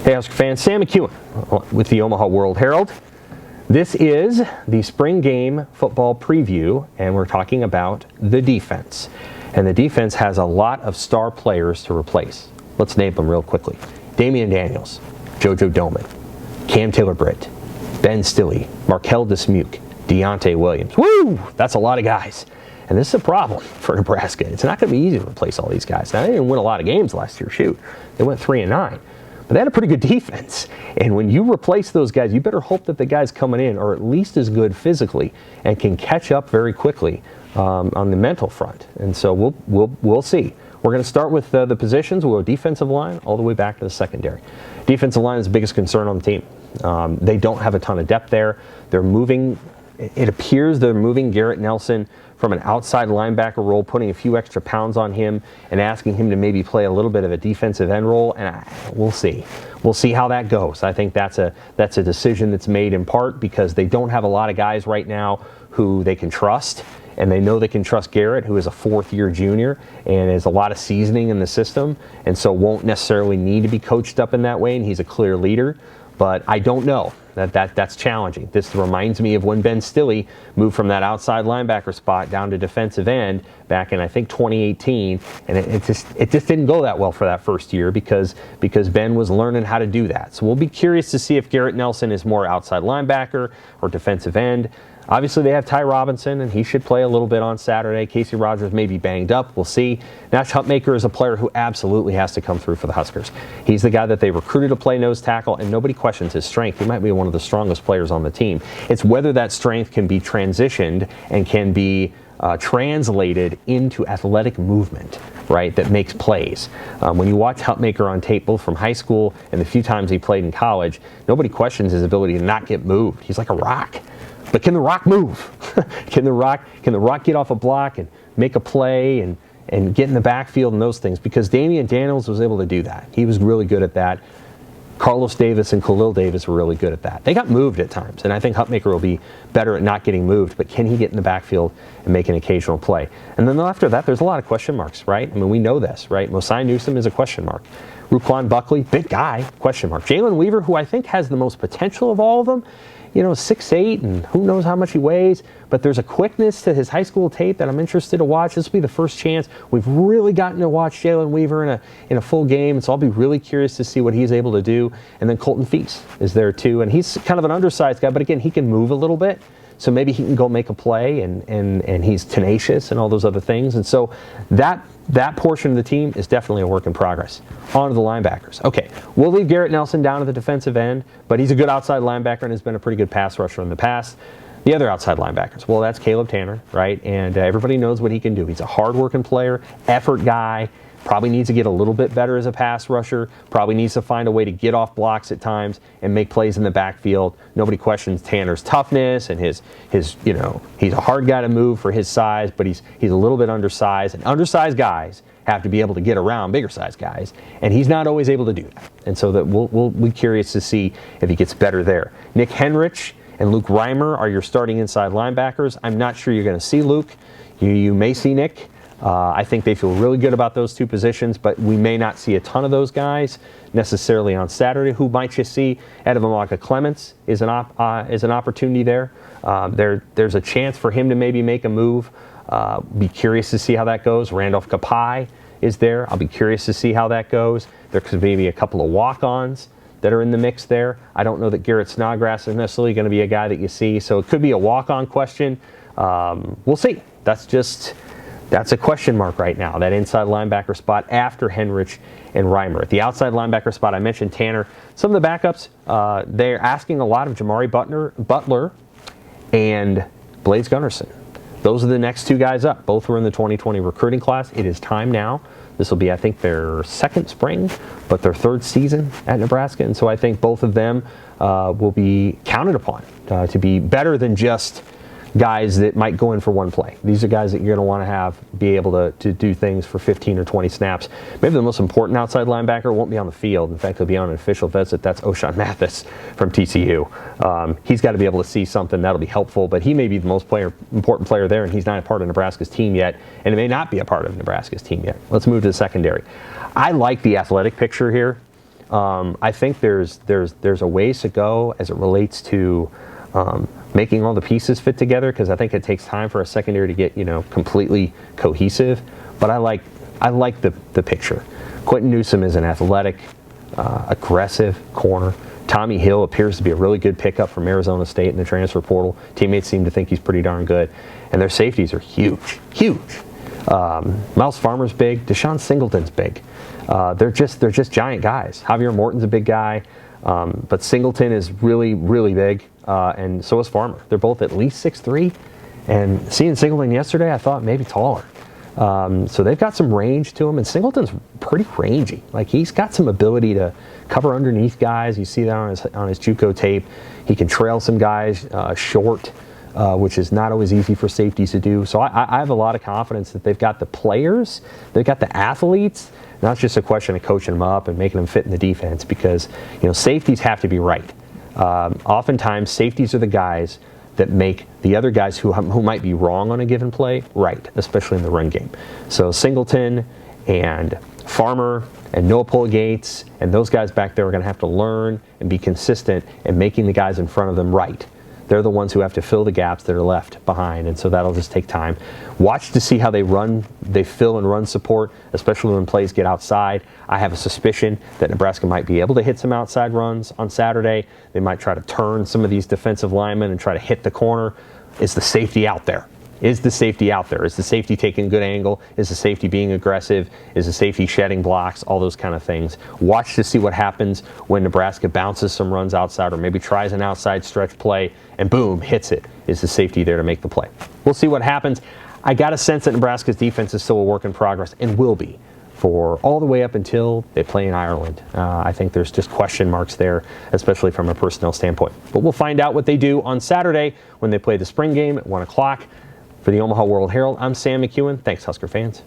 Hey Husker fans, Sam McKewon with the Omaha World-Herald. This is the spring game football preview, and we're talking about the defense. And the defense has a lot of star players to replace. Let's name them real quickly. Damian Daniels, JoJo Domann, Cam Taylor-Britt, Ben Stille, Markel Dismuke, Deontay Williams. Woo! That's a lot of guys. And this is a problem for Nebraska. It's not going to be easy to replace all these guys. Now, they didn't win a lot of games last year. Shoot, they went 3-9. But they had a pretty good defense. And when you replace those guys, you better hope that the guys coming in are at least as good physically and can catch up very quickly on the mental front. And so we'll see. We're going to start with the positions. We'll go defensive line all the way back to the secondary. Defensive line is the biggest concern on the team. They don't have a ton of depth there. They're moving. It appears they're moving Garrett Nelson from an outside linebacker role, putting a few extra pounds on him and asking him to maybe play a little bit of a defensive end role, and we'll see. We'll see how that goes. I think that's a decision that's made in part because they don't have a lot of guys right now who they can trust, and they know they can trust Garrett, who is a fourth-year junior and has a lot of seasoning in the system, and so won't necessarily need to be coached up in that way, and he's a clear leader. But I don't know. That's challenging. This reminds me of when Ben Stille moved from that outside linebacker spot down to defensive end back in, I think, 2018, and it just didn't go that well for that first year because Ben was learning how to do that. So we'll be curious to see if Garrett Nelson is more outside linebacker or defensive end. Obviously, they have Ty Robinson, and he should play a little bit on Saturday. Casey Rogers may be banged up. We'll see. Nash Hutmaker is a player who absolutely has to come through for the Huskers. He's the guy that they recruited to play nose tackle, and nobody questions his strength. He might be one of the strongest players on the team. It's whether that strength can be transitioned and can be translated into athletic movement, right, that makes plays. When you watch Hutmaker on tape, both from high school and the few times he played in college, nobody questions his ability to not get moved. He's like a rock. But can the rock move? Can the rock get off a block and make a play and get in the backfield and those things? Because Damian Daniels was able to do that. He was really good at that. Carlos Davis and Khalil Davis were really good at that. They got moved at times, and I think Hutmaker will be better at not getting moved, but can he get in the backfield and make an occasional play? And then after that, there's a lot of question marks, right? I mean, we know this, right? Mosai Newsom is a question mark. Ruquan Buckley, big guy, question mark. Jalen Weaver, who I think has the most potential of all of them, 6'8", and who knows how much he weighs, but there's a quickness to his high school tape that I'm interested to watch. This will be the first chance we've really gotten to watch Jalen Weaver in a full game, and so I'll be really curious to see what he's able to do. And then Colton Feats is there too, and he's kind of an undersized guy, but again, he can move a little bit, so maybe he can go make a play, and he's tenacious and all those other things. And so that portion of the team is definitely a work in progress. On to the linebackers. Okay, we'll leave Garrett Nelson down at the defensive end, but he's a good outside linebacker and has been a pretty good pass rusher in the past. The other outside linebackers, well, that's Caleb Tanner, right? And everybody knows what he can do. He's a hard-working player, effort guy, probably needs to get a little bit better as a pass rusher, probably needs to find a way to get off blocks at times and make plays in the backfield. Nobody questions Tanner's toughness and his he's a hard guy to move for his size, but he's a little bit undersized, and undersized guys have to be able to get around bigger sized guys, and he's not always able to do that. And so that we'll be curious to see if he gets better there. Nick Henrich and Luke Reimer are your starting inside linebackers. I'm not sure you're going to see Luke. You may see Nick. I think they feel really good about those two positions, but we may not see a ton of those guys necessarily on Saturday. Who might you see? Edavamaka Clements is an opportunity there. There's a chance for him to maybe make a move. Be curious to see how that goes. Randolph Kapai is there. I'll be curious to see how that goes. There could be a couple of walk-ons that are in the mix there. I don't know that Garrett Snodgrass is necessarily going to be a guy that you see, so it could be a walk-on question. We'll see. That's a question mark right now, that inside linebacker spot after Henrich and Reimer. At the outside linebacker spot, I mentioned Tanner. Some of the backups, they're asking a lot of Jamari Butler and Blaze Gunnerson. Those are the next two guys up. Both were in the 2020 recruiting class. It is time now. This will be, I think, their second spring, but their third season at Nebraska. And so I think both of them will be counted upon to be better than just guys that might go in for one play. These are guys that you're going to want to be able to do things for 15 or 20 snaps. Maybe the most important outside linebacker won't be on the field. In fact, he'll be on an official visit. That's O'Shawn Mathis from TCU. He's got to be able to see something that'll be helpful, but he may be the most important player there, and he's not a part of Nebraska's team yet, and it may not be a part of Nebraska's team yet. Let's move to the secondary. I like the athletic picture here. I think there's a ways to go as it relates to making all the pieces fit together, because I think it takes time for a secondary to get completely cohesive. But I like the picture. Quentin Newsome is an athletic, aggressive corner. Tommy Hill appears to be a really good pickup from Arizona State in the transfer portal. Teammates seem to think he's pretty darn good. And their safeties are huge, huge. Miles Farmer's big. Deshaun Singleton's big. They're just giant guys. Javier Morton's a big guy, but Singleton is really, really big, and so is Farmer. They're both at least 6'3", and seeing Singleton yesterday, I thought maybe taller. So they've got some range to him, and Singleton's pretty rangy. Like, he's got some ability to cover underneath guys. You see that on his JUCO tape. He can trail some guys short, which is not always easy for safeties to do. So I have a lot of confidence that they've got the players, they've got the athletes. Now it's just a question of coaching them up and making them fit in the defense, because safeties have to be right. Oftentimes, safeties are the guys that make the other guys who might be wrong on a given play right, especially in the run game. So Singleton and Farmer and Noah Pull-Gates and those guys back there are going to have to learn and be consistent in making the guys in front of them right. They're the ones who have to fill the gaps that are left behind, and so that'll just take time. Watch to see how they fill and run support, especially when plays get outside. I have a suspicion that Nebraska might be able to hit some outside runs on Saturday. They might try to turn some of these defensive linemen and try to hit the corner. Is the safety out there? Is the safety out there? Is the safety taking a good angle? Is the safety being aggressive? Is the safety shedding blocks? All those kind of things. Watch to see what happens when Nebraska bounces some runs outside, or maybe tries an outside stretch play and boom, hits it. Is the safety there to make the play? We'll see what happens. I got a sense that Nebraska's defense is still a work in progress, and will be for all the way up until they play in Ireland. I think there's just question marks there, especially from a personnel standpoint. But we'll find out what they do on Saturday when they play the spring game at 1 o'clock. For the Omaha World-Herald, I'm Sam McKewon. Thanks, Husker fans.